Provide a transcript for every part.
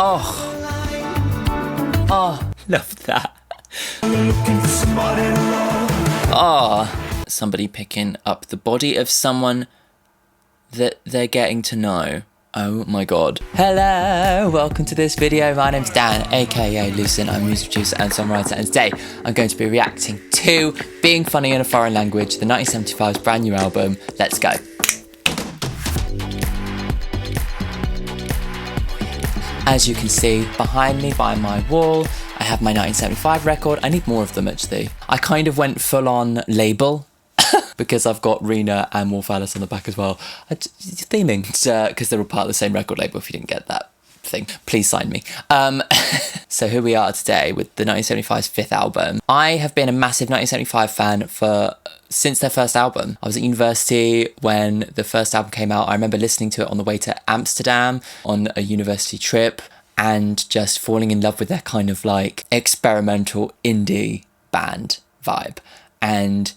Oh, love that. Oh, somebody picking up the body of someone that they're getting to know. Oh my god. Hello, welcome to this video. My name's Dan, aka Lucien. I'm a music producer and songwriter, and today I'm going to be reacting to Being Funny in a Foreign Language, the 1975's brand new album. Let's go. As you can see behind me by my wall, I have my 1975 record. I need more of them actually. I kind of went full on label because I've got Rena and Wolf Alice on the back as well. Theming, because they're all part of the same record label. If you didn't get that thing, please sign me. So here we are today with the 1975's fifth album. I have been a massive 1975 fan since their first album. I was at university when the first album came out. I remember listening to it on the way to Amsterdam on a university trip and just falling in love with their kind of like experimental indie band vibe. And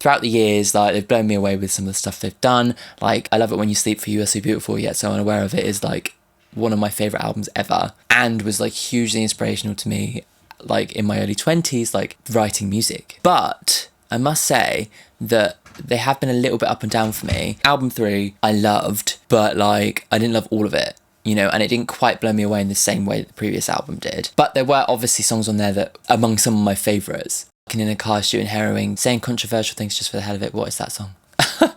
throughout the years, like, they've blown me away with some of the stuff they've done. Like, I Love It When You Sleep For You Are So Beautiful Yet So Unaware of It is like one of my favourite albums ever, and was like hugely inspirational to me, like in my early 20s, like writing music. But I must say that they have been a little bit up and down for me. Album 3 I loved, but like I didn't love all of it, you know, and it didn't quite blow me away in the same way that the previous album did. But there were obviously songs on there that among some of my favourites. In a car, shooting heroin, saying controversial things just for the hell of it. What is that song?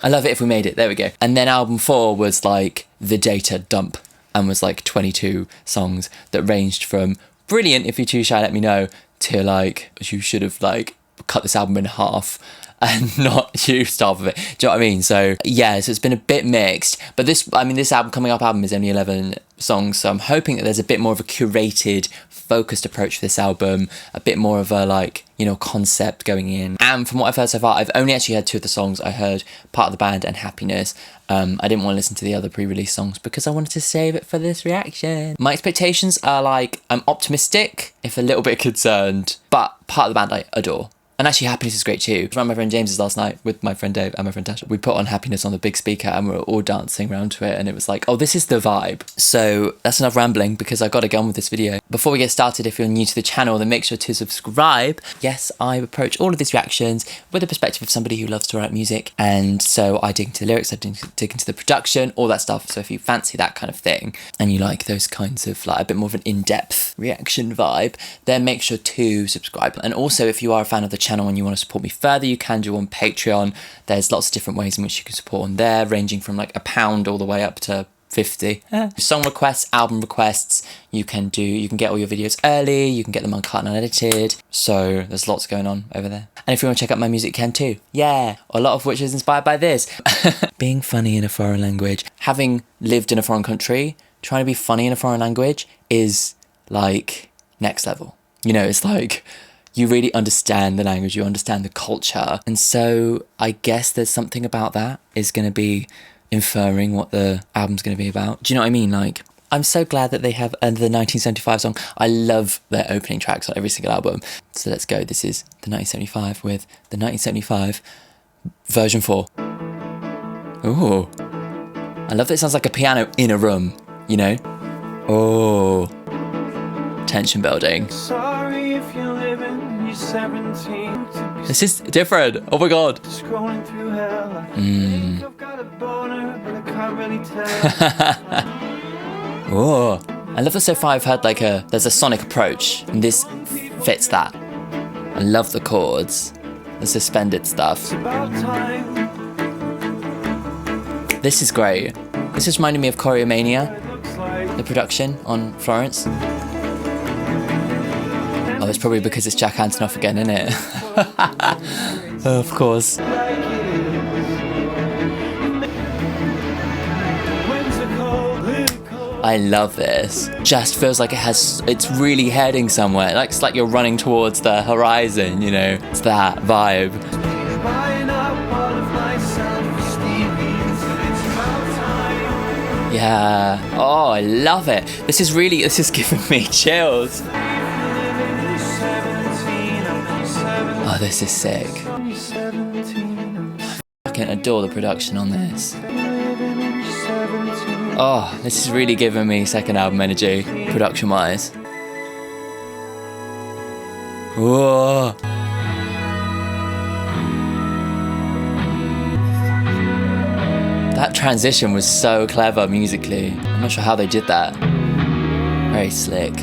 I Love It If We Made It. There we go. And then album 4 was like the data dump and was like 22 songs that ranged from brilliant, if you're too shy let me know, to like you should have like cut this album in half and not used half of it. Do you know what I mean? So yeah, so it's been a bit mixed. But this album, coming up album, is only 11 songs, so I'm hoping that there's a bit more of a curated, focused approach for this album, a bit more of a like, you know, concept going in. And from what I've heard so far, I've only actually heard 2 of the songs. I heard Part of the Band and Happiness. I didn't want to listen to the other pre-release songs because I wanted to save it for this reaction. My expectations are like, I'm optimistic, if a little bit concerned, but Part of the Band I adore. And actually Happiness is great too. I was around my friend James's last night with my friend Dave and my friend Tasha. We put on Happiness on the big speaker and we were all dancing around to it, and it was like, oh, this is the vibe. So that's enough rambling because I've got to get on with this video. Before we get started, if you're new to the channel, then make sure to subscribe. Yes, I approach all of these reactions with the perspective of somebody who loves to write music, and so I dig into the lyrics, I dig into the production, all that stuff. So if you fancy that kind of thing and you like those kinds of like a bit more of an in-depth reaction vibe, then make sure to subscribe. And also, if you are a fan of the channel and you want to support me further, you can do on Patreon. There's lots of different ways in which you can support on there, ranging from like £1 all the way up to 50. Song requests, album requests, you can get all your videos early, you can get them uncut and unedited, so there's lots going on over there. And if you want to check out my music, you can too. Yeah, a lot of which is inspired by this. Being funny in a foreign language. Having lived in a foreign country, trying to be funny in a foreign language is like next level. You know, it's like you really understand the language, you understand the culture, and so I guess there's something about that is going to be inferring what the album's going to be about. Do you know what I mean? Like, I'm so glad that they have the 1975 song. I love their opening tracks on every single album. So let's go. This is the 1975 with the 1975 version 4. Ooh. I love that it sounds like a piano in a room, you know? Oh. Tension building. Sorry if you're living, you're 17. This is different. Oh my god. Scrolling through hell. I've got a boner, but I can't really tell. Oh. I love that so far I've heard like there's a sonic approach, and this fits that. I love the chords, the suspended stuff. This is great. This is reminding me of Choreomania, the production on Florence. Oh, it's probably because it's Jack Antonoff again, isn't it? Of course. I love this. Just feels like it's really heading somewhere. Like, it's like you're running towards the horizon, you know? It's that vibe. Yeah. Oh, I love it. This is giving me chills. Oh, this is sick. I fucking adore the production on this. Oh, this is really giving me second album energy, production-wise. Whoa. That transition was so clever musically. I'm not sure how they did that. Very slick.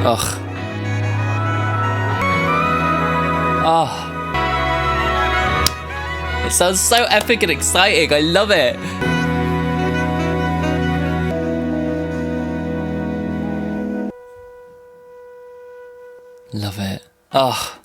Ugh. Oh. It sounds so epic and exciting. I love it. Love it. Oh.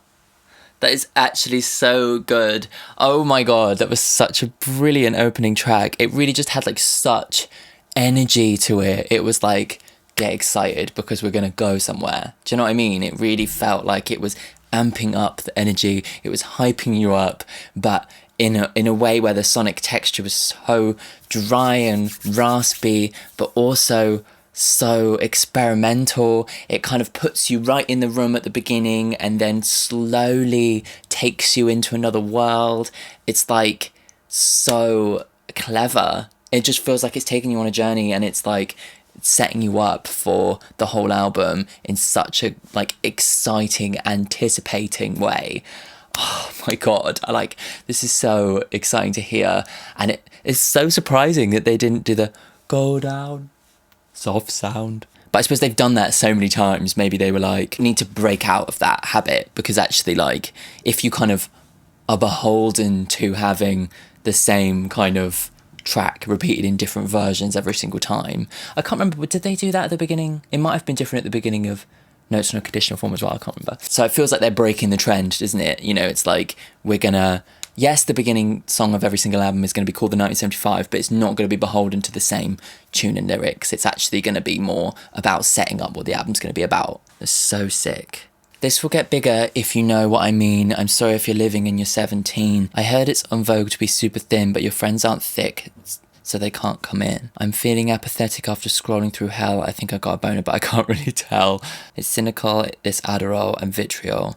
That is actually so good. Oh my god, that was such a brilliant opening track. It really just had like such energy to it. It was like, get excited because we're gonna go somewhere. Do you know what I mean? It really felt like it was amping up the energy. It was hyping you up, but in a way where the sonic texture was so dry and raspy, but also so experimental. It kind of puts you right in the room at the beginning and then slowly takes you into another world. It's like so clever. It just feels like it's taking you on a journey, and it's like setting you up for the whole album in such a like exciting, anticipating way. Oh my god, this is so exciting to hear, and it's so surprising that they didn't do the go down soft sound. But I suppose they've done that so many times, maybe they were like, need to break out of that habit, because actually like if you kind of are beholden to having the same kind of track repeated in different versions every single time. I can't remember, did they do that at the beginning? It might have been different at the beginning of Notes on a Conditional Form as well, I can't remember. So it feels like they're breaking the trend, doesn't it? You know, it's like, we're gonna, yes, the beginning song of every single album is going to be called the 1975, but it's not going to be beholden to the same tune and lyrics. It's actually going to be more about setting up what the album's going to be about. It's so sick. This will get bigger if you know what I mean. I'm sorry if you're living and you're 17. I heard it's en vogue to be super thin, but your friends aren't thick, so they can't come in. I'm feeling apathetic after scrolling through hell. I think I got a boner, but I can't really tell. It's cynical, it's Adderall and vitriol,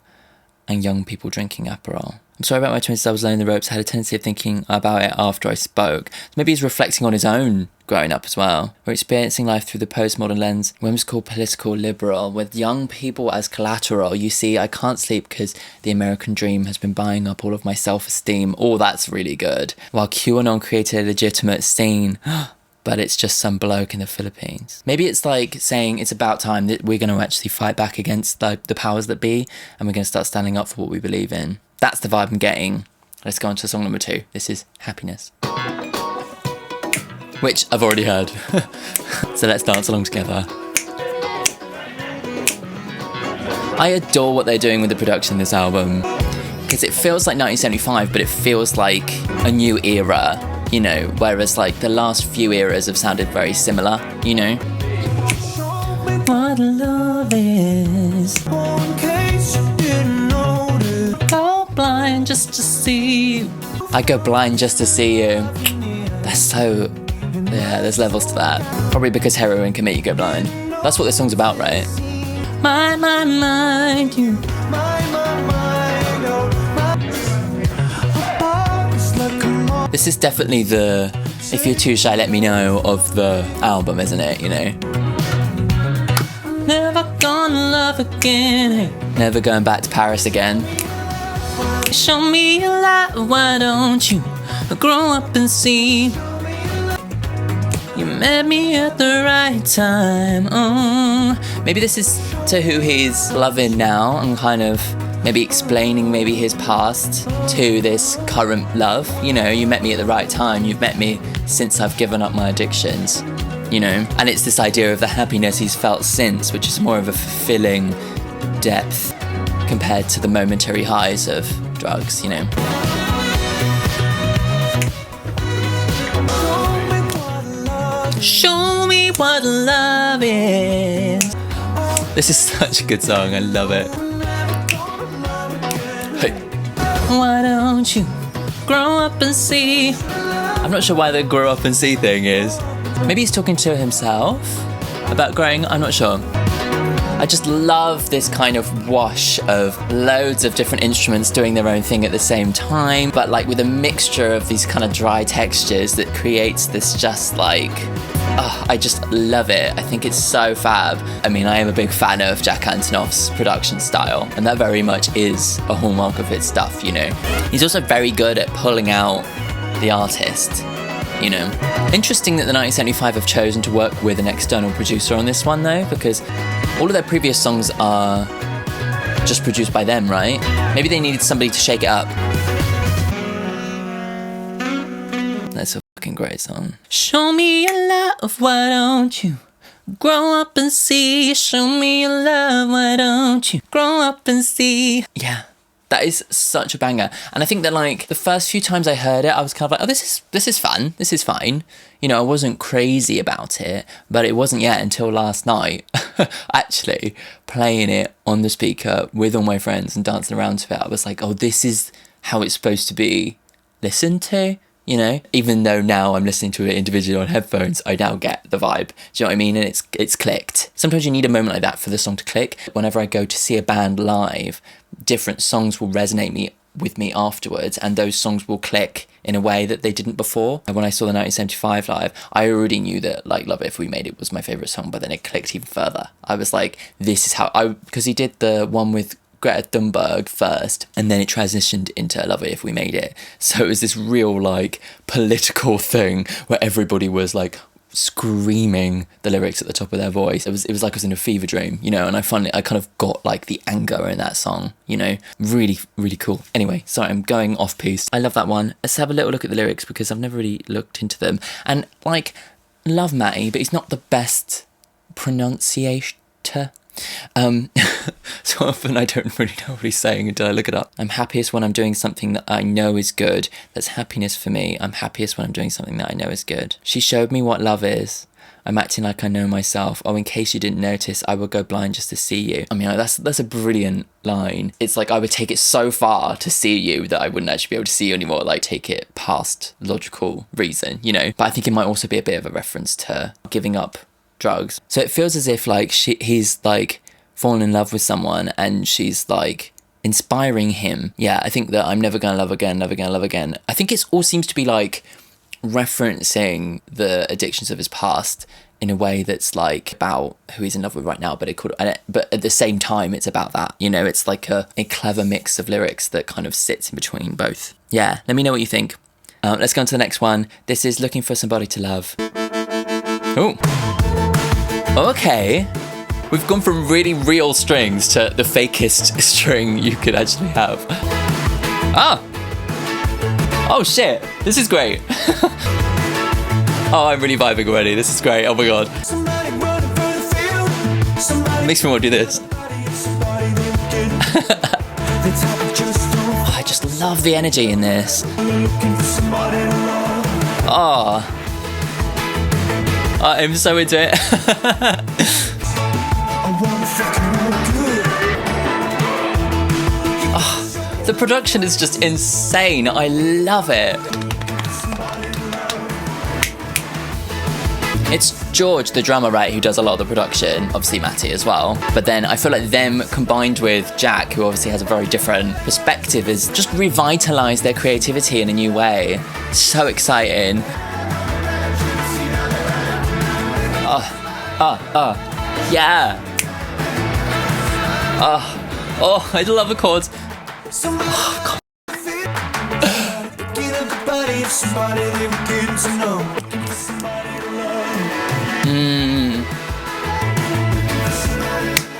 and young people drinking Aperol. I'm sorry about my 20s, I was learning the ropes. I had a tendency of thinking about it after I spoke. So maybe he's reflecting on his own growing up as well. We're experiencing life through the postmodern lens, whimsical, political, liberal, with young people as collateral. You see, I can't sleep because the American dream has been buying up all of my self-esteem. Oh, that's really good. While QAnon created a legitimate scene, but it's just some bloke in the Philippines. Maybe it's like saying it's about time that we're going to actually fight back against the powers that be, and we're going to start standing up for what we believe in. That's the vibe I'm getting. Let's go on to song number 2. This is Happiness, which I've already heard. So let's dance along together. I adore what they're doing with the production of this album, because it feels like 1975, but it feels like a new era, you know, whereas like the last few eras have sounded very similar, you know. What love is. Go blind just to see you. I go blind just to see you. That's so... yeah, there's levels to that. Probably because heroin can make you go blind. That's what this song's about, right? You. This is definitely the If You're Too Shy Let Me Know of the album, isn't it, you know? Never gonna love again. Never going back to Paris again. Show me a light, why don't you grow up and see? You met me at the right time. Maybe this is to who he's loving now, and kind of maybe explaining maybe his past to this current love. You know, you met me at the right time. You've met me since I've given up my addictions, you know? And it's this idea of the happiness he's felt since, which is more of a fulfilling depth compared to the momentary highs of drugs, you know? Show me what love is. This is such a good song, I love it. Hey. Why don't you grow up and see? I'm not sure why the grow up and see thing is. Maybe he's talking to himself about growing, I'm not sure. I just love this kind of wash of loads of different instruments doing their own thing at the same time, but like with a mixture of these kind of dry textures that creates this just like, I just love it. I think it's so fab. I mean, I am a big fan of Jack Antonoff's production style, and that very much is a hallmark of his stuff, you know. He's also very good at pulling out the artist, you know. Interesting that the 1975 have chosen to work with an external producer on this one though, because all of their previous songs are just produced by them, right? Maybe they needed somebody to shake it up. That's a fucking great song. Show me your love, why don't you grow up and see? Show me your love, why don't you grow up and see? Yeah. That is such a banger. And I think that like the first few times I heard it, I was kind of like, oh, this is fun. This is fine. You know, I wasn't crazy about it, but it wasn't yet until last night, actually playing it on the speaker with all my friends and dancing around to it. I was like, oh, this is how it's supposed to be listened to, you know? Even though now I'm listening to it individually on headphones, I now get the vibe. Do you know what I mean? And it's clicked. Sometimes you need a moment like that for the song to click. Whenever I go to see a band live, different songs will resonate with me afterwards, and those songs will click in a way that they didn't before. When I saw the 1975 live, I already knew that like Love It If We Made It was my favourite song, but then it clicked even further. I was like, this is how because he did the one with Greta Thunberg first, and then it transitioned into Love It If We Made It. So it was this real like political thing where everybody was like screaming the lyrics at the top of their voice. It was like I was in a fever dream, you know, and I kind of got like the anger in that song, you know. Really, really cool. Anyway, sorry, I'm going off piece. I love that one. Let's have a little look at the lyrics because I've never really looked into them. And like, love Matty, but he's not the best pronunciator. So often I don't really know what he's saying until I look it up. I'm happiest when I'm doing something that I know is good. That's happiness for me. I'm happiest when I'm doing something that I know is good. She showed me what love is. I'm acting like I know myself. Oh, in case you didn't notice, I would go blind just to see you. I mean, that's a brilliant line. It's like I would take it so far to see you that I wouldn't actually be able to see you anymore. Like take it past logical reason, you know. But I think it might also be a bit of a reference to giving up drugs. So it feels as if like he's like fallen in love with someone and she's like inspiring him. Yeah, I think that I'm never gonna love again, never gonna love again. I think it all seems to be like referencing the addictions of his past in a way that's like about who he's in love with right now, but but at the same time it's about that, you know. It's like a clever mix of lyrics that kind of sits in between both. Yeah, let me know what you think. Let's go on to the next one. This is Looking for Somebody to Love. Oh, okay. We've gone from really real strings to the fakest string you could actually have. Oh shit, this is great. Oh, I'm really vibing already. This is great. Oh my god. Makes me want to do this. Oh, I just love the energy in this. Oh, I'm so into it. Oh, the production is just insane. I love it. It's George, the drummer, right, who does a lot of the production, obviously Matty as well. But then I feel like them combined with Jack, who obviously has a very different perspective, has just revitalised their creativity in a new way. So exciting. Yeah. Oh, I love the chords. Oh,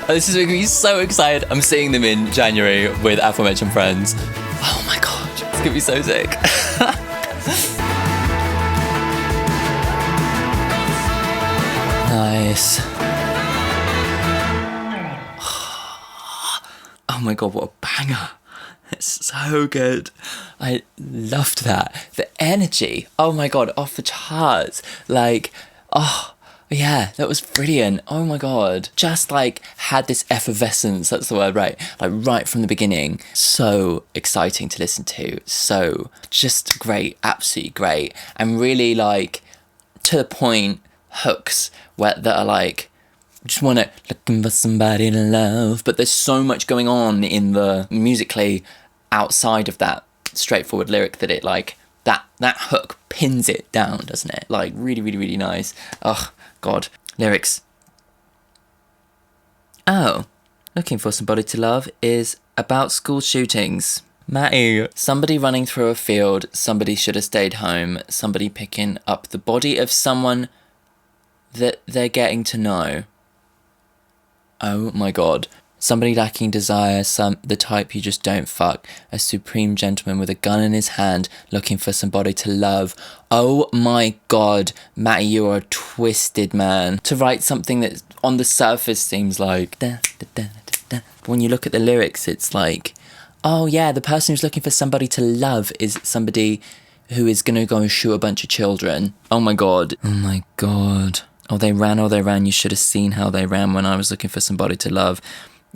Oh, this is making me so excited. I'm seeing them in January with aforementioned friends. Oh my god, it's gonna be so sick. Nice. Oh my god, what a banger. It's so good. I loved that. The energy, oh my god, off the charts. Like, oh yeah, that was brilliant. Oh my god. Just like had this effervescence, that's the word, right? Like right from the beginning. So exciting to listen to. So just great, absolutely great. And really like to the point hooks that are like just want to looking for somebody to love. But there's so much going on in the musically outside of that straightforward lyric that it like that hook pins it down, doesn't it? Like really, really, really nice. Oh God, lyrics. Oh, looking for somebody to love is about school shootings. Matty, somebody running through a field, somebody should have stayed home, somebody picking up the body of someone that they're getting to know. Oh my God. Somebody lacking desire, the type you just don't fuck. A supreme gentleman with a gun in his hand, looking for somebody to love. Oh my God, Matty, you are a twisted man. To write something that on the surface seems like... Da, da, da, da, da. But when you look at the lyrics, it's like... Oh yeah, the person who's looking for somebody to love is somebody who is going to go and shoot a bunch of children. Oh my God. Oh my God. Oh, they ran. You should have seen how they ran when I was looking for somebody to love.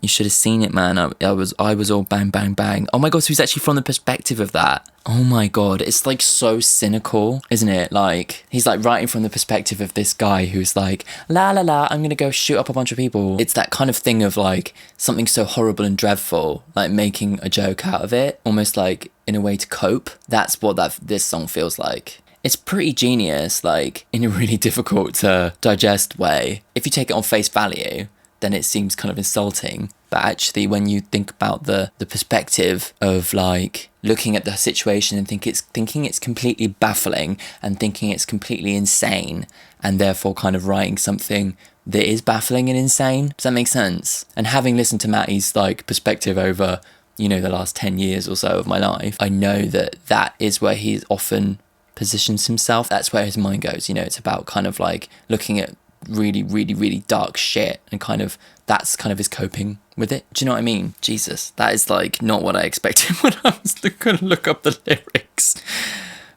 You should have seen it, man. I was all bang, bang, bang. Oh my God, so he's actually from the perspective of that. Oh my God, it's like so cynical, isn't it? Like, he's like writing from the perspective of this guy who's like, la la la, I'm gonna go shoot up a bunch of people. It's that kind of thing of like something so horrible and dreadful, like making a joke out of it, almost like in a way to cope. That's what this song feels like. It's pretty genius, like in a really difficult to digest way. If you take it on face value, then it seems kind of insulting. But actually, when you think about the perspective of like looking at the situation and thinking it's completely baffling and thinking it's completely insane, and therefore kind of writing something that is baffling and insane. Does that make sense? And having listened to Matty's like perspective over, you know, the last 10 years or so of my life, I know that is where he often positions himself. That's where his mind goes. You know, it's about kind of like looking at really, really, really dark shit and kind of that's kind of his coping with it. Do you know what I mean? Jesus, that is like not what I expected when I was going to look up the lyrics.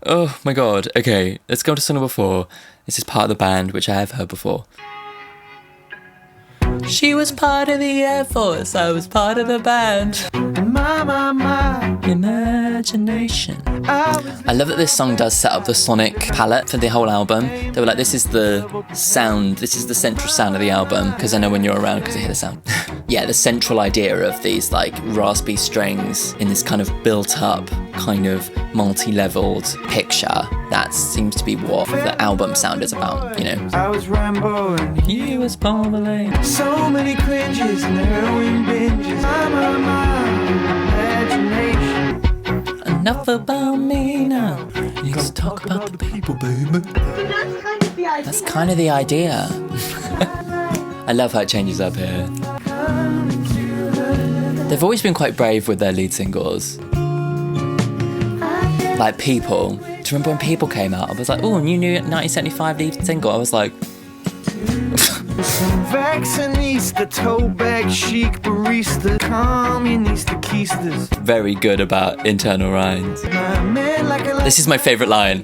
Oh my God. Okay, let's go to song number 4. This is Part of the Band, which I have heard before. She was part of the Air Force, I was part of the band. My imagination. I love that this song does set up the sonic palette for the whole album. They were like, this is the sound, this is the central sound of the album, because I know when you're around because I hear the sound. Yeah, the central idea of these like raspy strings in this kind of built up, kind of multi-leveled picture. That seems to be what the album sound is about, you know. I was Rambo and he was Pommelane. So many cringes and heroin binges. My imagination. Enough about me now. Let's talk about the people, baby. That's kind of the idea. I love how it changes up here. They've always been quite brave with their lead singles. Like People. Do you remember when People came out? I was like, oh, new 1975 lead single. I was like... Some vaccinista, toe bag chic, barista, communista, keisters. Very good about internal rhymes. This is my favourite line.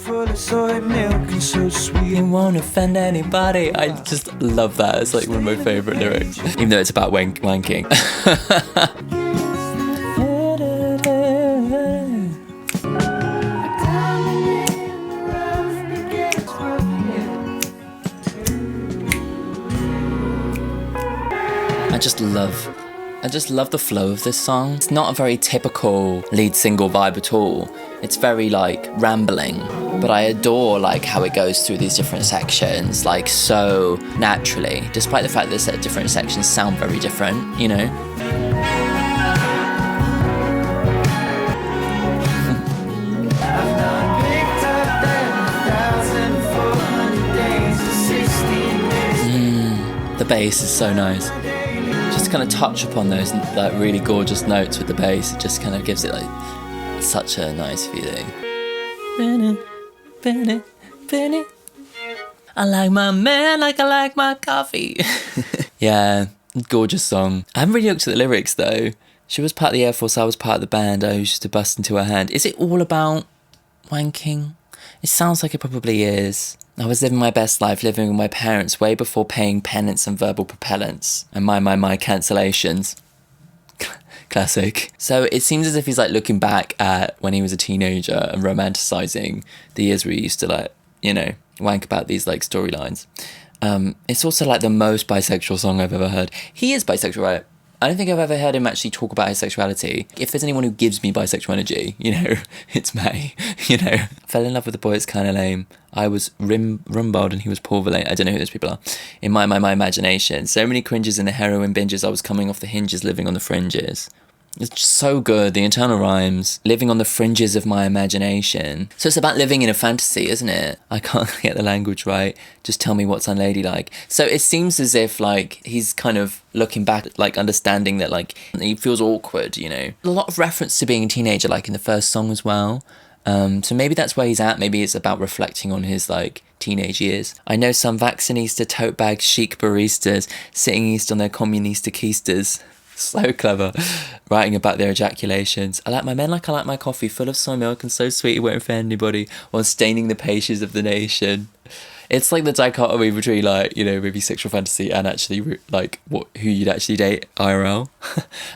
You won't offend anybody. I just love that. It's like one of my favourite lyrics. Even though it's about wanking. I just love the flow of this song. It's not a very typical lead single vibe at all. It's very like rambling, but I adore like how it goes through these different sections like so naturally, despite the fact that different sections sound very different, you know. The bass is so nice. Just kind of touch upon those like really gorgeous notes with the bass. It just kind of gives it like such a nice feeling. I like my man like I like my coffee. Yeah, gorgeous song. I haven't really looked at the lyrics though. She was part of the Air Force, I was part of the band. I used to bust into her hand. Is it all about wanking? It sounds like it probably is. I was living my best life, living with my parents way before paying penance and verbal propellants. And my cancellations. Classic. So it seems as if he's like looking back at when he was a teenager and romanticising the years where he used to like, you know, wank about these like storylines. It's also like the most bisexual song I've ever heard. He is bisexual, right? I don't think I've ever heard him actually talk about his sexuality. If there's anyone who gives me bisexual energy, it's May, Fell in love with a boy, it's kind of lame. I was Rumbald and he was Paul Verlaine. I don't know who those people are. In my imagination. So many cringes in the heroin binges. I was coming off the hinges, living on the fringes. It's just so good. The internal rhymes. Living on the fringes of my imagination. So it's about living in a fantasy, isn't it? I can't get the language right. Just tell me what's unladylike. So it seems as if, like, he's kind of looking back, like, understanding that, like, he feels awkward, A lot of reference to being a teenager, like, in the first song as well. So maybe that's where he's at. Maybe it's about reflecting on his, like, teenage years. I know some vaccinista, tote bag, chic baristas sitting east on their communista keisters. So clever, writing about their ejaculations. I like my men like I like my coffee, full of soy milk and so sweet it won't offend anybody, while staining the pages of the nation. It's like the dichotomy between, like, maybe sexual fantasy and actually, like, who you'd actually date IRL.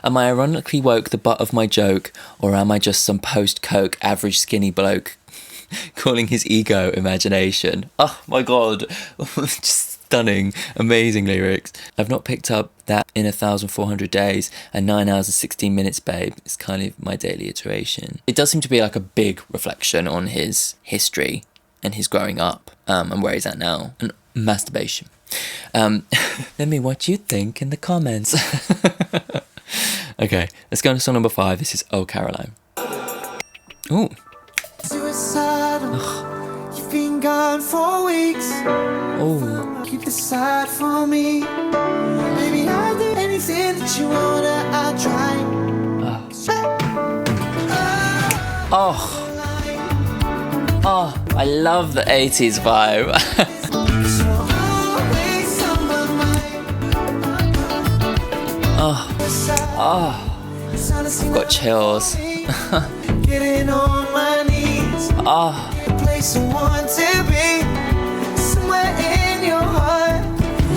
Am I ironically woke, the butt of my joke, or am I just some post-coke average skinny bloke calling his ego imagination? Oh my god, just stunning, amazing lyrics. I've not picked up that in 1,400 days and 9 hours and 16 minutes, babe. It's kind of my daily iteration. It does seem to be like a big reflection on his history and his growing up, and where he's at now, and masturbation. Let me what you think in the comments. Okay, let's go on to song number 5. This is Oh Caroline. Ooh. You've been gone for weeks. Oh. You decide for me. Maybe I'll do anything that you wanna. I'll try. Oh, I love the 80s vibe. I've got chills. Getting on my knees. Place I want to be, somewhere in your heart.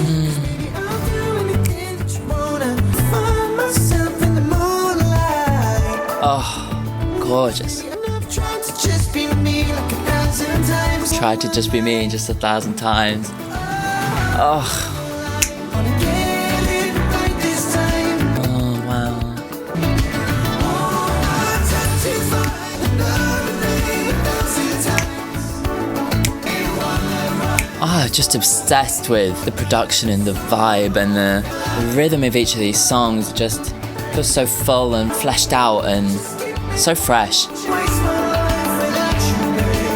Maybe I'll do anything that you wanna. Find myself in the moonlight. Oh, gorgeous. Tried to just be me like 1,000 times. Tried to just be me just 1,000 times. Oh. Just obsessed with the production and the vibe and the rhythm of each of these songs. Just feels so full and fleshed out and so fresh.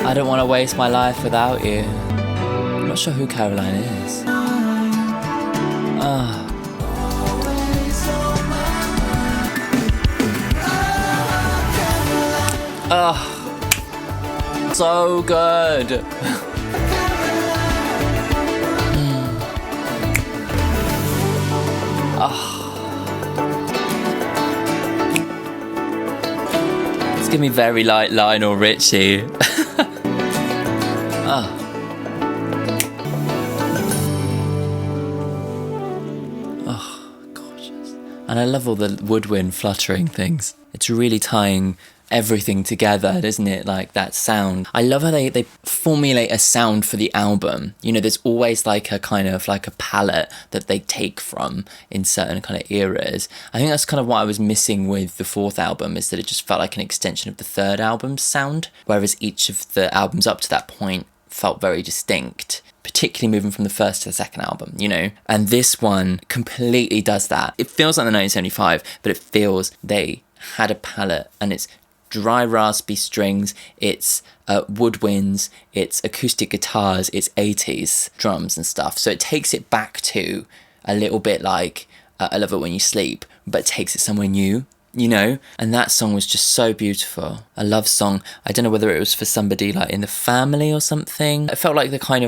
I don't want to waste my life without you. I'm not sure who Caroline is. So good. It's giving me very light Lionel Richie. Gorgeous. And I love all the woodwind fluttering things. It's really tying everything together, isn't it? Like that sound. I love how they formulate a sound for the album. There's always like a kind of like a palette that they take from in certain kind of eras. I think that's kind of what I was missing with the 4th album, is that it just felt like an extension of the 3rd album's sound, whereas each of the albums up to that point felt very distinct, particularly moving from the 1st to the 2nd album, And this one completely does that. It feels like the 1975, but it feels they had a palette, and it's dry raspy strings, it's woodwinds, it's acoustic guitars, it's 80s drums and stuff. So it takes it back to a little bit like I Love It When You Sleep, but takes it somewhere new, And that song was just so beautiful. A love song. I don't know whether it was for somebody like in the family or something. It felt like the kind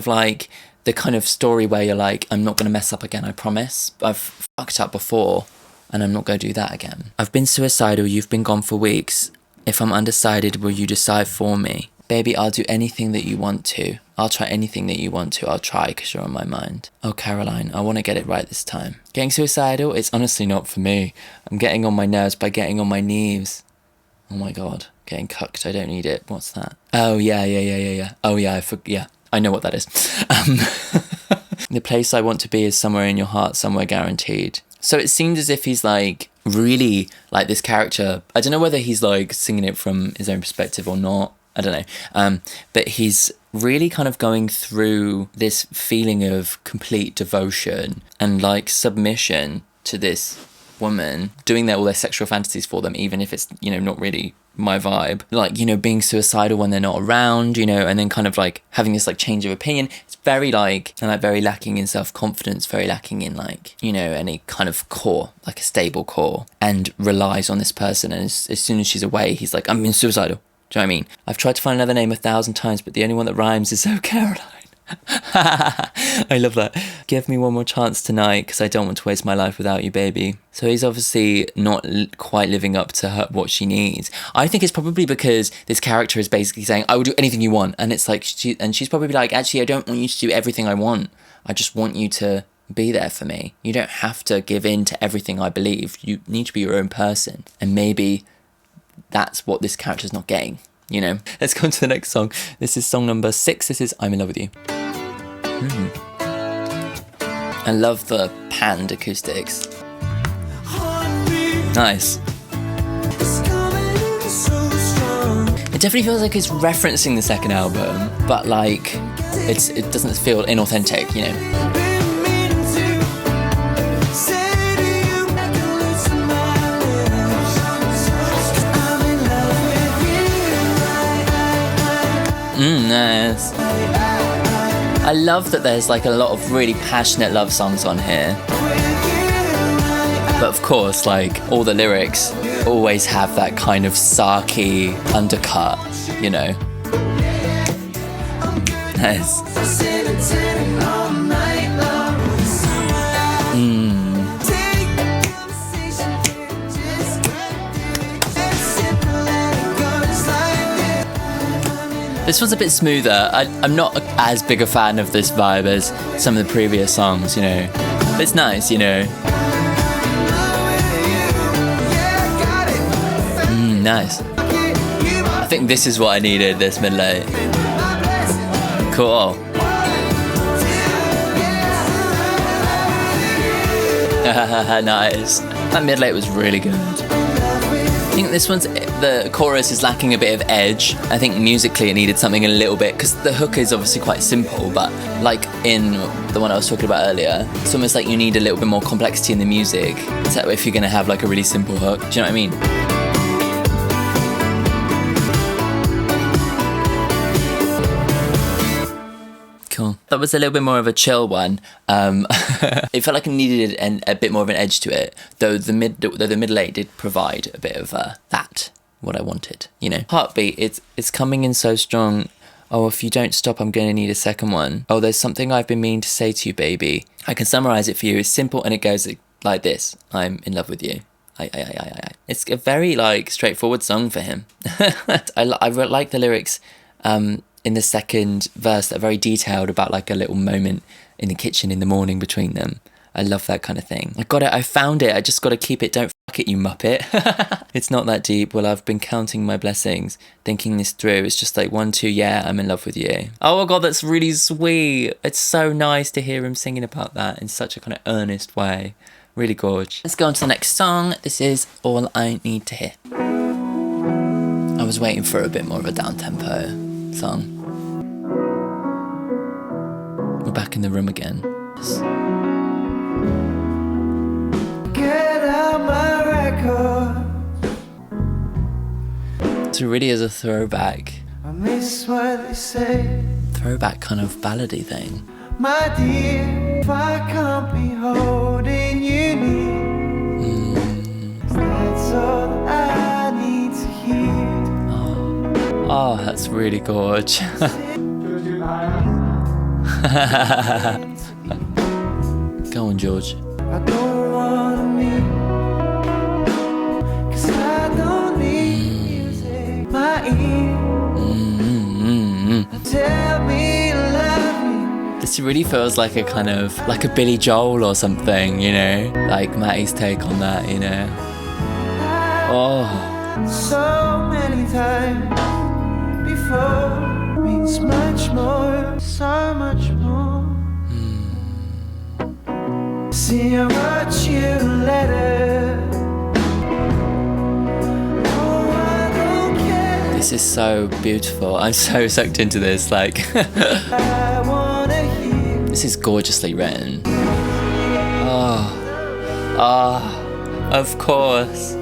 of story where you're like, I'm not going to mess up again, I promise. I've fucked up before and I'm not going to do that again. I've been suicidal, you've been gone for weeks. If I'm undecided, will you decide for me? Baby, I'll do anything that you want to. I'll try anything that you want to. I'll try because you're on my mind. Oh, Caroline, I want to get it right this time. Getting suicidal? It's honestly not for me. I'm getting on my nerves by getting on my knees. Oh my god. Getting cucked. I don't need it. What's that? Oh, yeah. Oh, yeah, I know what that is. The place I want to be is somewhere in your heart, somewhere guaranteed. So it seems as if he's like really like this character. I don't know whether he's like singing it from his own perspective or not. I don't know. But he's really kind of going through this feeling of complete devotion and like submission to this woman, doing all their sexual fantasies for them, even if it's, you know, not really my vibe. Like, you know, being suicidal when they're not around, you know, and then kind of like having this like change of opinion. It's very like, and like very lacking in self-confidence, very lacking in like, you know, any kind of core, like a stable core, and relies on this person. And as soon as she's away, he's like, I'm being suicidal. Do you know what I mean? I've tried to find another name 1,000 times, but the only one that rhymes is Oh Caroline. I love that. Give me one more chance tonight, because I don't want to waste my life without you, baby. So he's obviously not quite living up to her, what she needs. I think it's probably because this character is basically saying, I will do anything you want. And it's like, she's probably like, actually, I don't want you to do everything I want. I just want you to be there for me. You don't have to give in to everything I believe. You need to be your own person. And maybe that's what this character's not getting, you know? Let's go on to the next song. This is song number 6. This is I'm in Love with You. I love the panned acoustics. Nice. It definitely feels like it's referencing the second album, but like it doesn't feel inauthentic, you know? Nice. I love that there's like a lot of really passionate love songs on here. But of course, like all the lyrics always have that kind of sarky undercut, you know. Nice. This one's a bit smoother. I'm not as big a fan of this vibe as some of the previous songs, you know. But it's nice, you know. Nice. I think this is what I needed, this mid-late. Cool. Nice. That mid-late was really good. I think this one's, the chorus is lacking a bit of edge. I think musically it needed something a little bit, because the hook is obviously quite simple, but like in the one I was talking about earlier, it's almost like you need a little bit more complexity in the music, so if you're going to have like a really simple hook. Do you know what I mean? Cool. That was a little bit more of a chill one. It felt like it needed a bit more of an edge to it, though the mid-late did provide a bit of that, what I wanted, you know. Heartbeat, it's coming in so strong. Oh, if you don't stop, I'm going to need a second one. Oh, there's something I've been meaning to say to you, baby. I can summarize it for you. It's simple, and it goes like this. I'm in love with you. I. It's a very like straightforward song for him. I like the lyrics. In the second verse that are very detailed about like a little moment in the kitchen in the morning between them. I love that kind of thing. I got it, I found it, I just got to keep it, don't fuck it, you muppet. It's not that deep, well, I've been counting my blessings, thinking this through, it's just like 1, 2, yeah, I'm in love with you. Oh my god, that's really sweet. It's so nice to hear him singing about that in such a kind of earnest way. Really gorgeous. Let's go on to the next song. This is All I Need to Hear. I was waiting for a bit more of a down-tempo song. We're back in the room again. Get out my record. So it really is a throwback. I miss what they say. Throwback kind of ballady thing. My dear, if I can't be holding you near, that's all I need to hear. Oh, that's really gorgeous. Go on, George. I don't wanna meet, 'cause I don't need music. My ear. Tell me to love me. This really feels like a kind of like a Billy Joel or something, you know, like Matty's take on that, you know. Oh, so many times before means much more, so much more. See, I wrote you a letter. Oh, I don't care. This is so beautiful. I'm so sucked into this. Like, I wanna hear. this is gorgeously written. Oh, of course.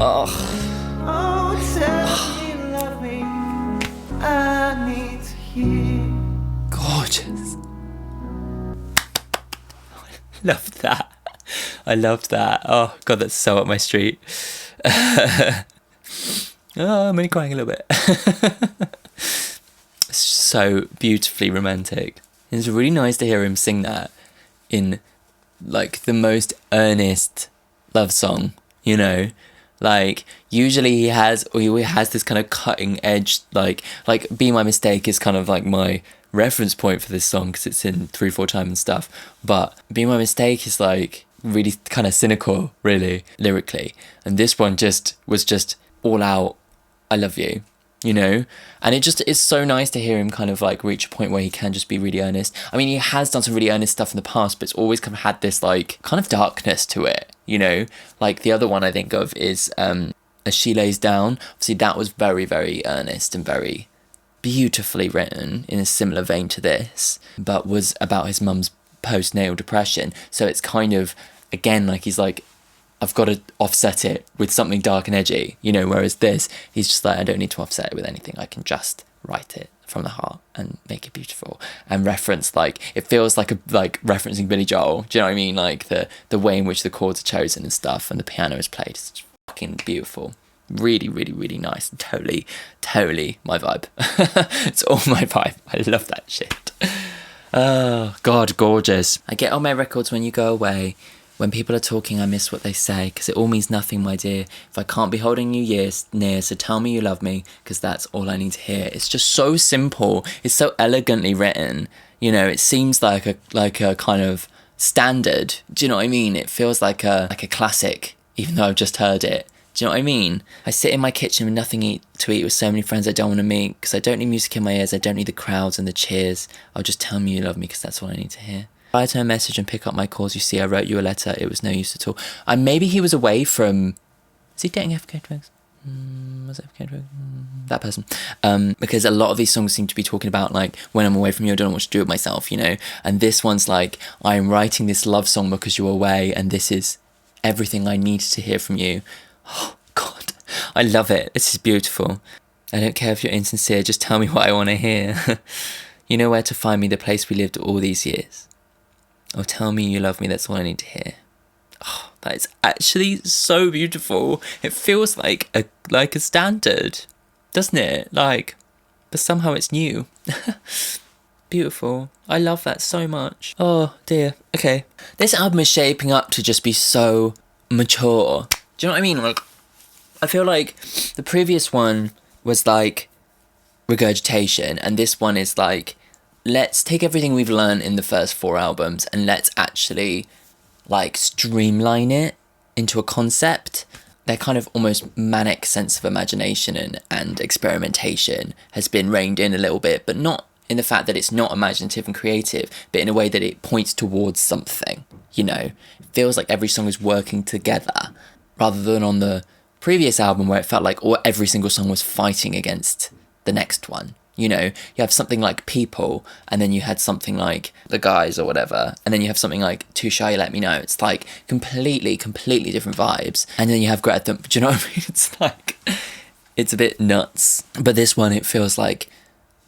Oh, Oh, tell me you love me. I need to hear. gorgeous. Loved that. I loved that. Oh god, that's so up my street. Oh, I'm only crying a little bit. It's so beautifully romantic. It's really nice to hear him sing that in like the most earnest love song, you know? Like usually he has this kind of cutting edge, like Be My Mistake is kind of like my reference point for this song because it's in 3/4 time and stuff, but Be My Mistake is like really kind of cynical, really, lyrically, and this one was just all out I love you, you know? And it just is so nice to hear him kind of like reach a point where he can just be really earnest. I mean, he has done some really earnest stuff in the past, but it's always kind of had this like kind of darkness to it, you know? Like the other one I think of is As She Lays Down. Obviously that was very, very earnest and very beautifully written in a similar vein to this, but was about his mum's postnatal depression. So it's kind of, again, like he's like, I've got to offset it with something dark and edgy, you know, whereas this, he's just like, I don't need to offset it with anything. I can just write it from the heart and make it beautiful and reference, like, it feels like referencing Billy Joel. Do you know what I mean? Like the way in which the chords are chosen and stuff and the piano is played is fucking beautiful. Really, really, really nice. Totally my vibe. It's all my vibe. I love that shit. Oh, God, gorgeous. I get all my records when you go away. When people are talking, I miss what they say, because it all means nothing, my dear. If I can't be holding you near, so tell me you love me, because that's all I need to hear. It's just so simple. It's so elegantly written. You know, it seems like a kind of standard. Do you know what I mean? It feels like a classic, even though I've just heard it. Do you know what I mean? I sit in my kitchen with nothing to eat with so many friends I don't want to meet, because I don't need music in my ears, I don't need the crowds and the cheers. I'll just tell me you love me, because that's all I need to hear. I return a message and pick up my calls. You see, I wrote you a letter. It was no use at all. And maybe he was away from... Is he dating FK Twigs? Was it FK Twigs? That person. Because a lot of these songs seem to be talking about, like, when I'm away from you, I don't know what to do with myself, you know? And this one's like, I'm writing this love song because you're away, and this is everything I need to hear from you. Oh, God. I love it. This is beautiful. I don't care if you're insincere. Just tell me what I want to hear. You know where to find me, the place we lived all these years. Oh, tell me you love me, that's all I need to hear. Oh, that is actually so beautiful. It feels like a standard, doesn't it? Like, but somehow it's new. Beautiful. I love that so much. Oh, dear. Okay. This album is shaping up to just be so mature. Do you know what I mean? Like, I feel like the previous one was like regurgitation, and this one is like, let's take everything we've learned in the first 4 albums and let's actually like streamline it into a concept. Their kind of almost manic sense of imagination and experimentation has been reined in a little bit, but not in the fact that it's not imaginative and creative, but in a way that it points towards something, you know? It feels like every song is working together, rather than on the previous album where it felt like every single song was fighting against the next one. You know, you have something like People, and then you had something like The Guys or whatever, and then you have something like Too Shy, Let Me Know. It's like completely different vibes. And then you have Greta Thunberg. Do you know what I mean? It's like, it's a bit nuts. But this one, it feels like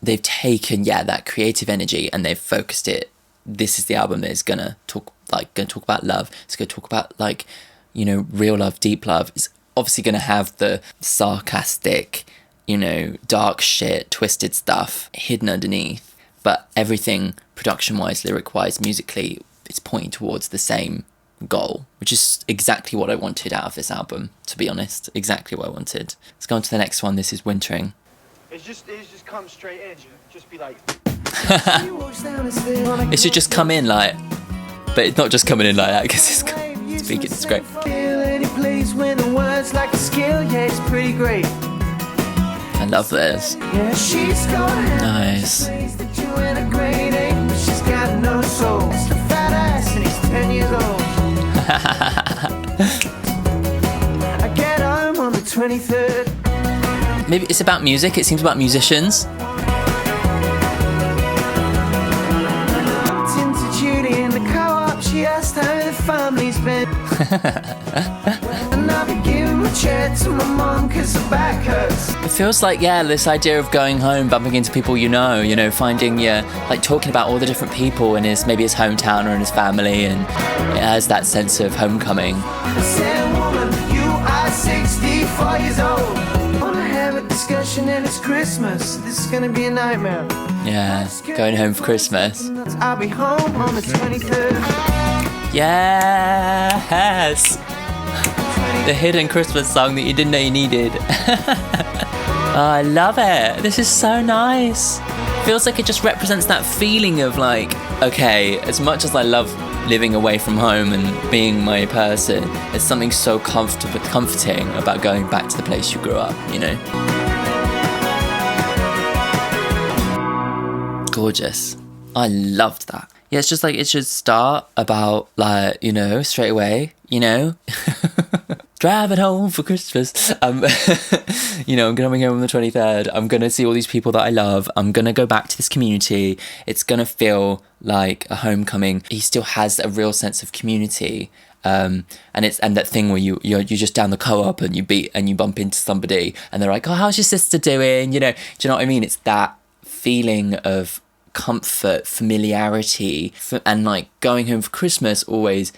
they've taken, that creative energy and they've focused it. This is the album that is gonna talk about love. It's gonna talk about, like, you know, real love, deep love. It's obviously gonna have the sarcastic, you know, dark shit, twisted stuff hidden underneath, but everything production-wise, lyric-wise, musically, it's pointing towards the same goal, which is exactly what I wanted out of this album, to be honest. Exactly what I wanted. Let's go on to the next one. This is Wintering. It's just come straight in. Just be like... It should just come in like... But it's not just coming in like that, because it's speaking, it's great. I love this. Nice. maybe it's about music. It seems about musicians. Into Judy in the co-op, she asked how the family's been. And I'll be giving my chair to my mom cause her back hurts. It feels like, yeah, this idea of going home, bumping into people you know, finding your, like talking about all the different people in maybe his hometown or in his family, and it has that sense of homecoming. I said, woman, you are 64 years old. Wanna have a discussion and it's Christmas. This is gonna be a nightmare. Yeah, going home for Christmas. I'll be home on the 23rd. Yes! The hidden Christmas song that you didn't know you needed. Oh, I love it. This is so nice. Feels like it just represents that feeling of like, okay, as much as I love living away from home and being my person, there's something so comforting about going back to the place you grew up, you know? Gorgeous. I loved that. Yeah, it's just like it should start about like, you know, straight away, you know? Driving home for Christmas. You know, I'm coming home on the 23rd. I'm going to see all these people that I love. I'm going to go back to this community. It's going to feel like a homecoming. He still has a real sense of community. And that thing where you're just down the co-op and you bump into somebody and they're like, oh, how's your sister doing? You know, do you know what I mean? It's that feeling of comfort, familiarity, and like going home for Christmas always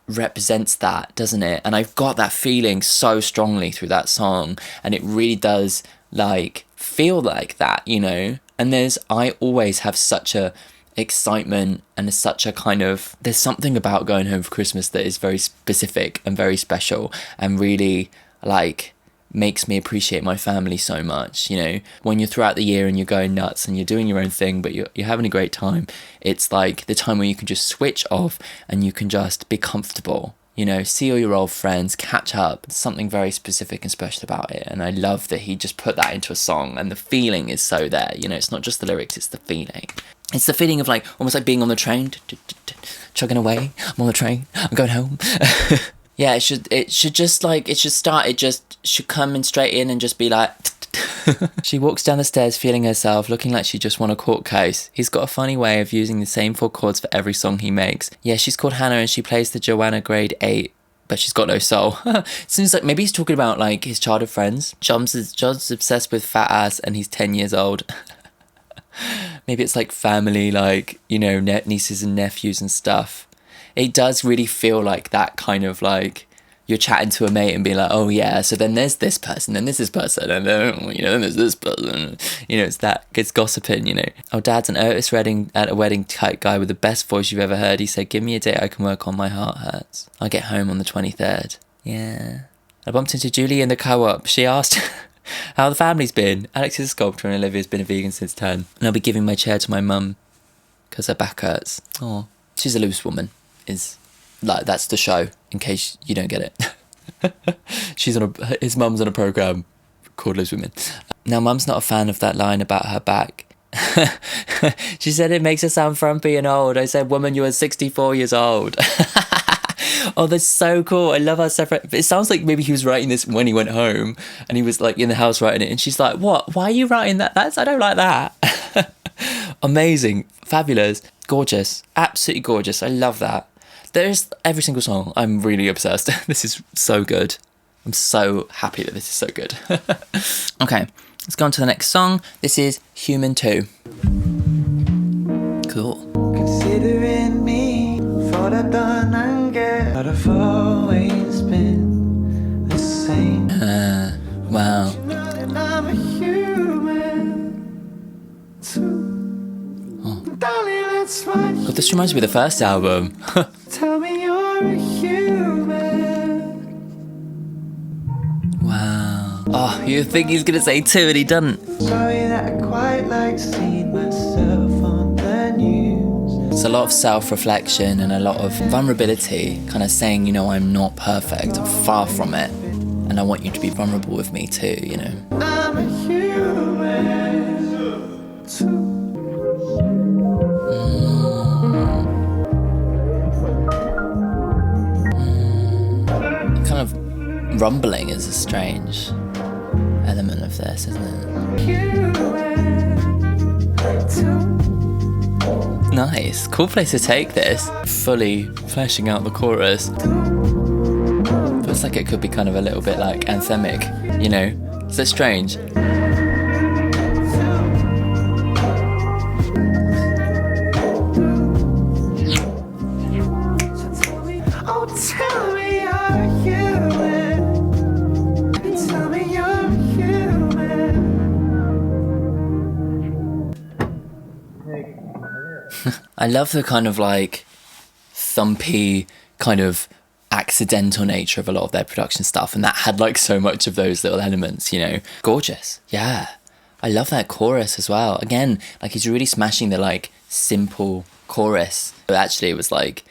represents that, doesn't it? And I've got that feeling so strongly through that song, and it really does like feel like that, you know? And I always have such a excitement and such a kind of, there's something about going home for Christmas that is very specific and very special and really like makes me appreciate my family so much, you know? When you're throughout the year and you're going nuts and you're doing your own thing but you're having a great time, it's like the time where you can just switch off and you can just be comfortable, you know, see all your old friends, catch up. There's something very specific and special about it, and I love that he just put that into a song, and the feeling is so there, you know? It's not just the lyrics, it's the feeling. It's the feeling of like almost like being on the train, chugging away. I'm on the train, I'm going home. Yeah, it should come in straight in and just be like. She walks down the stairs feeling herself, looking like she just won a court case. He's got a funny way of using the same 4 chords for every song he makes. Yeah, she's called Hannah and she plays the Joanna grade 8, but she's got no soul. Seems like maybe he's talking about like his childhood friends. John's obsessed with fat ass and he's 10 years old. Maybe it's like family, like, you know, nieces and nephews and stuff. It does really feel like that kind of like you're chatting to a mate and being like, oh yeah, so then there's this person, then there's this person, and then, you know, then there's this person. You know, it's gossiping, you know. Oh, Dad's an Otis Redding at a wedding type guy with the best voice you've ever heard. He said, give me a date I can work on, my heart hurts. I'll get home on the 23rd. Yeah. I bumped into Julie in the co-op. She asked how the family's been. Alex is a sculptor and Olivia's been a vegan since 10. And I'll be giving my chair to my mum because her back hurts. Oh, she's a loose woman. Is like, that's the show, in case you don't get it. His mum's on a program called Loose Women. Now, Mum's not a fan of that line about her back. She said it makes her sound frumpy and old. I said, woman, you are 64 years old. Oh, that's so cool. I love how separate. It sounds like maybe he was writing this when he went home and he was like in the house writing it, and she's like, what? Why are you writing that? I don't like that. Amazing. Fabulous. Gorgeous. Absolutely gorgeous. I love that. There's every single song. I'm really obsessed. This is so good. I'm so happy that this is so good. Okay, let's go on to the next song. This is Human 2. Cool. Considering me for what I've done and get, but I've always been the same. Wow. I'm a human too. Darling, that's why. God, this reminds me of the first album. Tell me you're a human. Wow. Oh, you think he's gonna say 2 and he doesn't. Sorry that I quite like seeing myself on the news. It's a lot of self-reflection and a lot of vulnerability, kind of saying, you know, I'm not perfect, I'm far from it, and I want you to be vulnerable with me too, you know. I'm a human too. Kind of rumbling is strange, and element of this, isn't it? Nice. Cool place to take this. Fully fleshing out the chorus. Feels like it could be kind of a little bit like anthemic, you know? Is that strange? Oh, tell me you're human. Tell me you're human. I love the kind of like thumpy kind of accidental nature of a lot of their production stuff, and that had like so much of those little elements, you know. Gorgeous. Yeah. I love that chorus as well. Again, like he's really smashing the like simple chorus, but actually it was like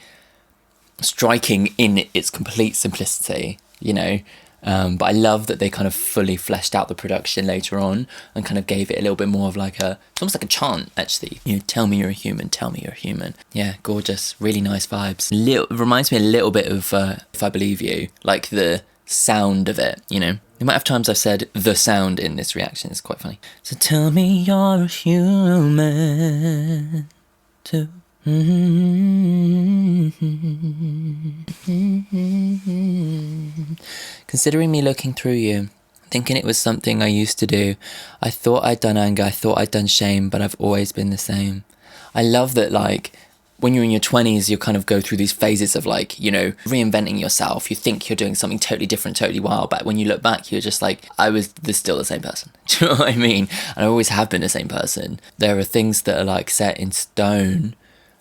striking in its complete simplicity, you know. But I love that they kind of fully fleshed out the production later on and kind of gave it a little bit more of like it's almost like a chant actually. You know, tell me you're a human, tell me you're a human. Yeah, gorgeous, really nice vibes. Reminds me a little bit of If I Believe You, like the sound of it, you know. The amount of times I've said the sound in this reaction is quite funny. So tell me you're a human too. Considering me looking through you, thinking it was something I used to do. I thought I'd done anger, I thought I'd done shame, but I've always been the same. I love that, like, when you're in your 20s, you kind of go through these phases of like, you know, reinventing yourself. You think you're doing something totally different, totally wild, but when you look back, you're just like, I was still the same person. Do you know what I mean? And I always have been the same person. There are things that are like set in stone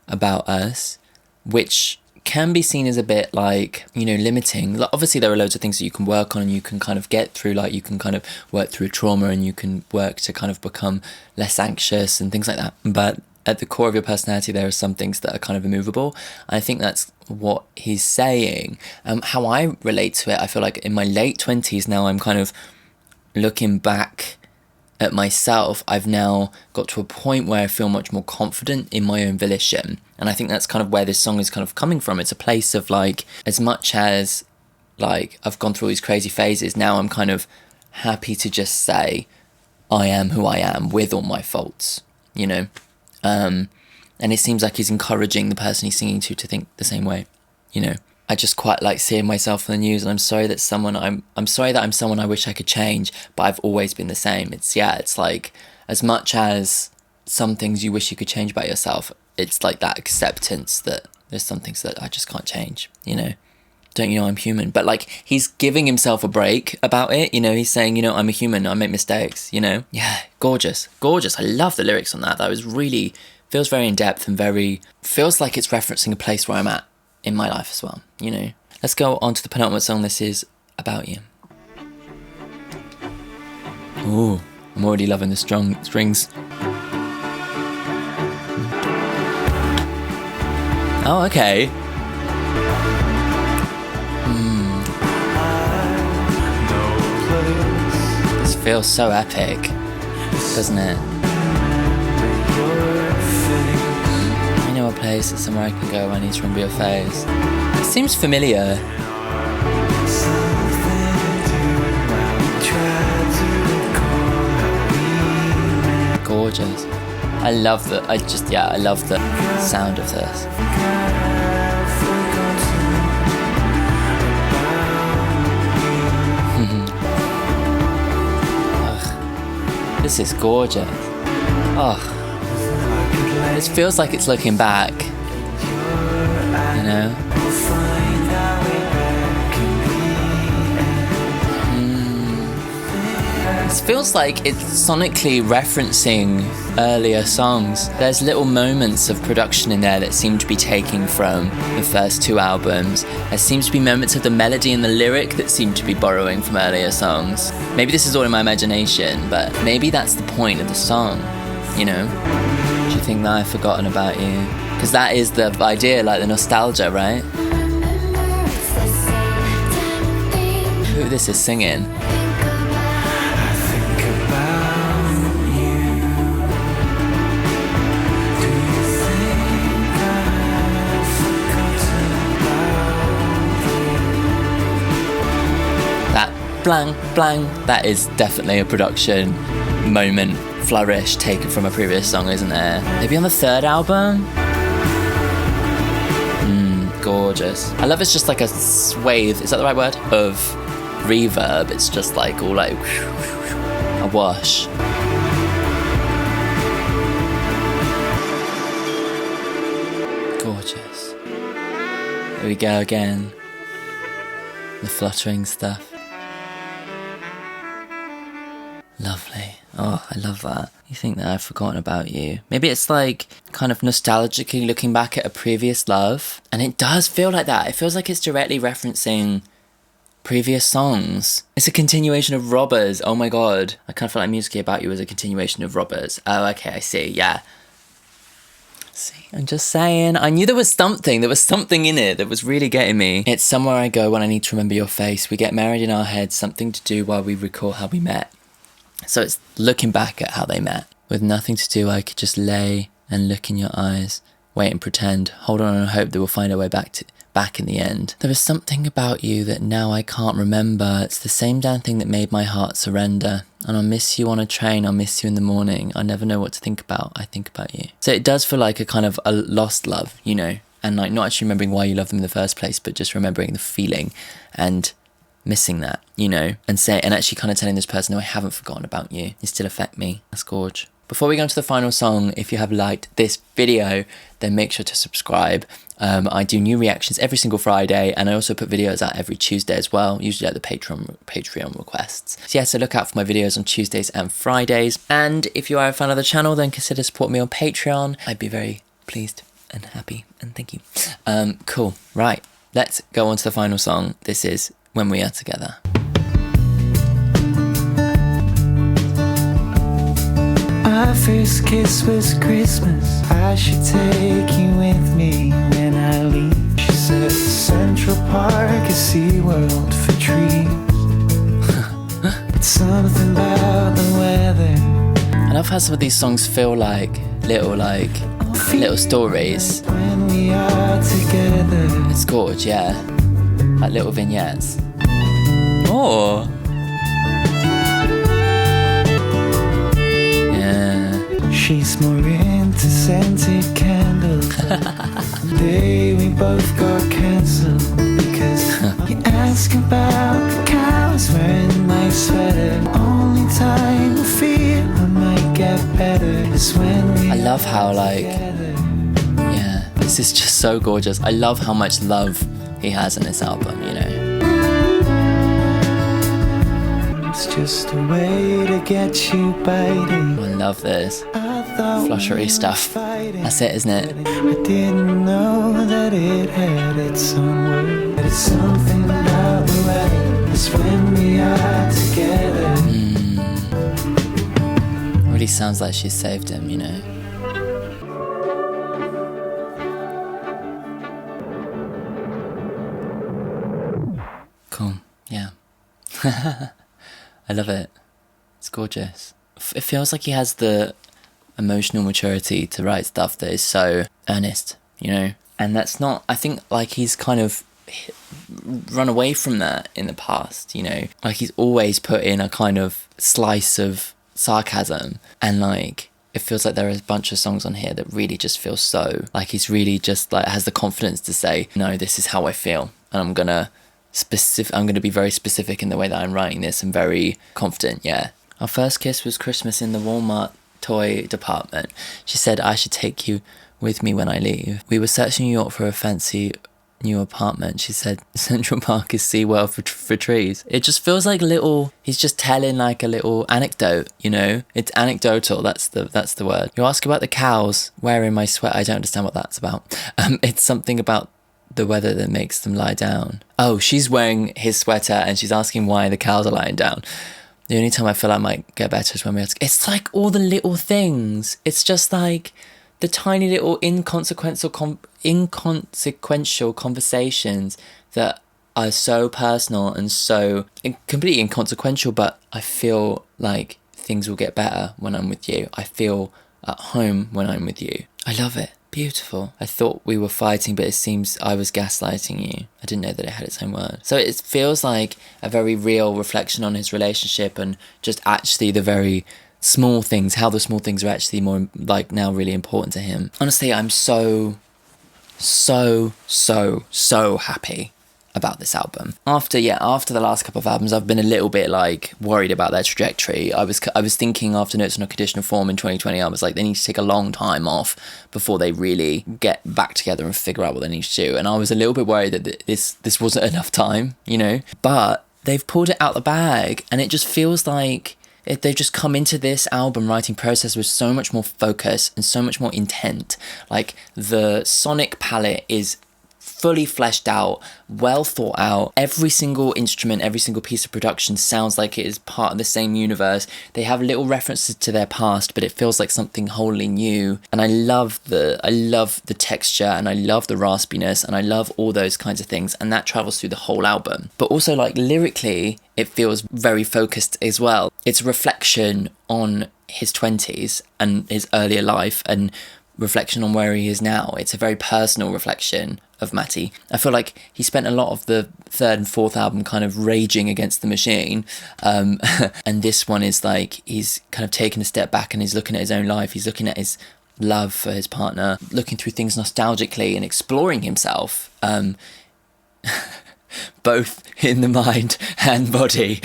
about us, which can be seen as a bit like, you know, limiting. Like, obviously there are loads of things that you can work on and you can kind of get through, like you can kind of work through trauma and you can work to kind of become less anxious and things like that. But at the core of your personality, there are some things that are kind of immovable. And I think that's what he's saying. How I relate to it, I feel like in my late 20s now, I'm kind of looking back at myself. I've now got to a point where I feel much more confident in my own volition. And I think that's kind of where this song is kind of coming from. It's a place of like, as much as like I've gone through all these crazy phases, now I'm kind of happy to just say, I am who I am with all my faults, you know? And it seems like he's encouraging the person he's singing to think the same way, you know. I just quite like seeing myself in the news, and I'm sorry that I'm sorry that I'm someone I wish I could change, but I've always been the same. It's like, as much as some things you wish you could change about yourself, it's like that acceptance that there's some things that I just can't change, you know. Don't you know I'm human? But like, he's giving himself a break about it, you know. He's saying, you know, I'm a human, I make mistakes, you know. Yeah, gorgeous. I love the lyrics on that. That was really, feels very in depth and very, feels like it's referencing a place where I'm at in my life as well, you know. Let's go on to the penultimate song. This is About You. Ooh, I'm already loving the strong strings. Oh, okay. This feels so epic, doesn't it? I know a place, it's somewhere I can go when I need to remember your face. It seems familiar. Gorgeous. I love that. I love the sound of this. This is gorgeous. Oh, this feels like it's looking back, you know. This feels like it's sonically referencing earlier songs. There's little moments of production in there that seem to be taken from the first two albums. There seems to be moments of the melody and the lyric that seem to be borrowing from earlier songs. Maybe this is all in my imagination, but maybe that's the point of the song, you know? Do you think that I've forgotten about you? Because that is the idea, like the nostalgia, right? Who this is singing? blang, blang. That is definitely a production moment flourish taken from a previous song, isn't it? Maybe on the third album? Gorgeous. I love it's just like a swathe, is that the right word? Of reverb. It's just like all like a wash. Gorgeous. Here we go again. The fluttering stuff. Lovely. Oh, I love that. You think that I've forgotten about you. Maybe it's like kind of nostalgically looking back at a previous love. And it does feel like that. It feels like it's directly referencing previous songs. It's a continuation of Robbers. Oh my god. I kind of feel like Musically About You was a continuation of Robbers. Oh, okay, I see. Yeah. See, I'm just saying. I knew there was something. There was something in it that was really getting me. It's Somewhere I Go When I Need to Remember Your Face. We get married in our heads. Something to do while we recall how we met. So it's looking back at how they met. With nothing to do, I could just lay and look in your eyes, wait and pretend, hold on and hope that we'll find our way back in the end. There was something about you that now I can't remember. It's the same damn thing that made my heart surrender. And I'll miss you on a train, I'll miss you in the morning. I never know what to think about, I think about you. So it does feel like a kind of a lost love, you know, and like not actually remembering why you love them in the first place, but just remembering the feeling and missing that, you know, and actually kind of telling this person, no, I haven't forgotten about you. You still affect me. That's gorge. Before we go on to the final song, if you have liked this video, then make sure to subscribe. I do new reactions every single Friday, and I also put videos out every Tuesday as well, usually at the Patreon requests. So yeah, so look out for my videos on Tuesdays and Fridays. And if you are a fan of the channel, then consider supporting me on Patreon. I'd be very pleased and happy, and thank you. Cool. Right, let's go on to the final song. This is When We Are Together. Our first kiss was Christmas. I should take you with me when I leave. She said Central Park is SeaWorld for trees. It's something about the weather. I love how some of these songs feel like little stories. When we are together. It's gorge, yeah. Like little vignettes. Oh. She's more into scented candles. The day we both got cancelled because you ask about the cows wearing my sweater. Only time I feel I might get better is when we I love how together. Yeah, this is just so gorgeous. I love how much love he has in this album, you know. It's just a way to get you biting. I love this. Flushery stuff. That's it, isn't it? I didn't know that it had its own word. It's something about the way it's when we are together. Really sounds like she saved him, you know. Cool, yeah. I love it. It's gorgeous. It feels like he has the emotional maturity to write stuff that is so earnest, you know? And that's not, I think, like, he's kind of run away from that in the past, you know? Like, he's always put in a kind of slice of sarcasm, and, like, it feels like there are a bunch of songs on here that really just feel so, like, he's really just, like, has the confidence to say, no, this is how I feel, and I'm gonna be very specific in the way that I'm writing this, and very confident, yeah. Our first kiss was Christmas in the Walmart toy department. She said I should take you with me when I leave. We were searching New York for a fancy new apartment. She said Central Park is SeaWorld for trees. It just feels like he's just telling like a little anecdote, you know? It's anecdotal, that's the word. You ask about the cows wearing my sweater. I don't understand what that's about. It's something about the weather that makes them lie down. Oh, she's wearing his sweater and she's asking why the cows are lying down. The only time I feel I might get better is when we have to... It's like all the little things. It's just like the tiny little inconsequential conversations that are so personal and so completely inconsequential, but I feel like things will get better when I'm with you. I feel at home when I'm with you. I love it. Beautiful. I thought we were fighting, but it seems I was gaslighting you. I didn't know that it had its own word. So it feels like a very real reflection on his relationship and just actually the very small things, how the small things are actually more like now really important to him. Honestly, I'm so happy about this album. After the last couple of albums, I've been a little bit like worried about their trajectory. I was thinking after Notes on a Conditional Form in 2020, I was like, they need to take a long time off before they really get back together and figure out what they need to do. And I was a little bit worried that this wasn't enough time, you know. But they've pulled it out the bag, and it just feels like they've just come into this album writing process with so much more focus and so much more intent. Like the sonic palette is fully fleshed out, well thought out. Every single instrument, every single piece of production sounds like it is part of the same universe. They have little references to their past, but it feels like something wholly new. And I love the texture, and I love the raspiness, and I love all those kinds of things. And that travels through the whole album. But also, like, lyrically, it feels very focused as well. It's a reflection on his 20s and his earlier life, and reflection on where he is now. It's a very personal reflection of Matty. I feel like he spent a lot of the third and fourth album kind of raging against the machine, and this one is like he's kind of taken a step back and he's looking at his own life. He's looking at his love for his partner, looking through things nostalgically and exploring himself, both in the mind and body.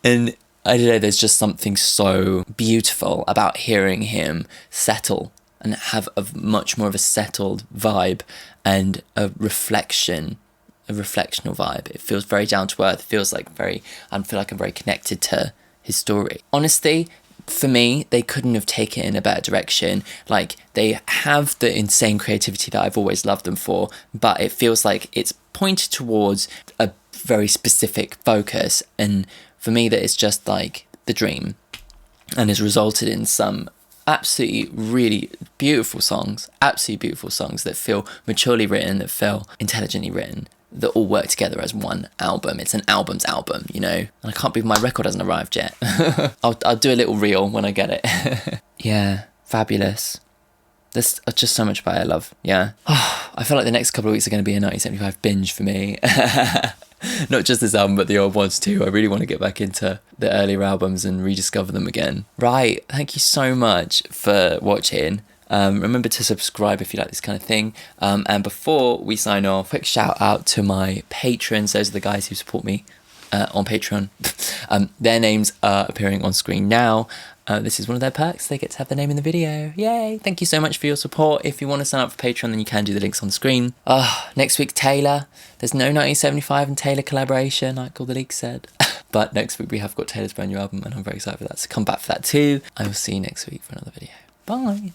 And I don't know, there's just something so beautiful about hearing him settle and have a much more of a settled vibe and a reflectional vibe. It feels very down to earth. It feels like I feel like I'm very connected to his story. Honestly, for me, they couldn't have taken it in a better direction. Like, they have the insane creativity that I've always loved them for, but it feels like it's pointed towards a very specific focus, and for me that it's just like the dream, and has resulted in some absolutely really beautiful songs that feel maturely written, that feel intelligently written, that all work together as one album. It's an album's album, you know. And I can't believe my record hasn't arrived yet. I'll do a little reel when I get it. Yeah, fabulous. There's just so much about it I love. Yeah. I feel like the next couple of weeks are going to be a 1975 binge for me. Not just this album, but the old ones too. I really want to get back into the earlier albums and rediscover them again. Right, thank you so much for watching. Remember to subscribe if you like this kind of thing. And before we sign off, quick shout out to my patrons. Those are the guys who support me on Patreon. Their names are appearing on screen now. This is one of their perks. They get to have their name in the video. Yay! Thank you so much for your support. If you want to sign up for Patreon, then you can do the links on the screen. Next week, Taylor. There's no 1975 and Taylor collaboration, like all the leaks said. But next week we have got Taylor's brand new album, and I'm very excited for that. So come back for that too. I will see you next week for another video. Bye!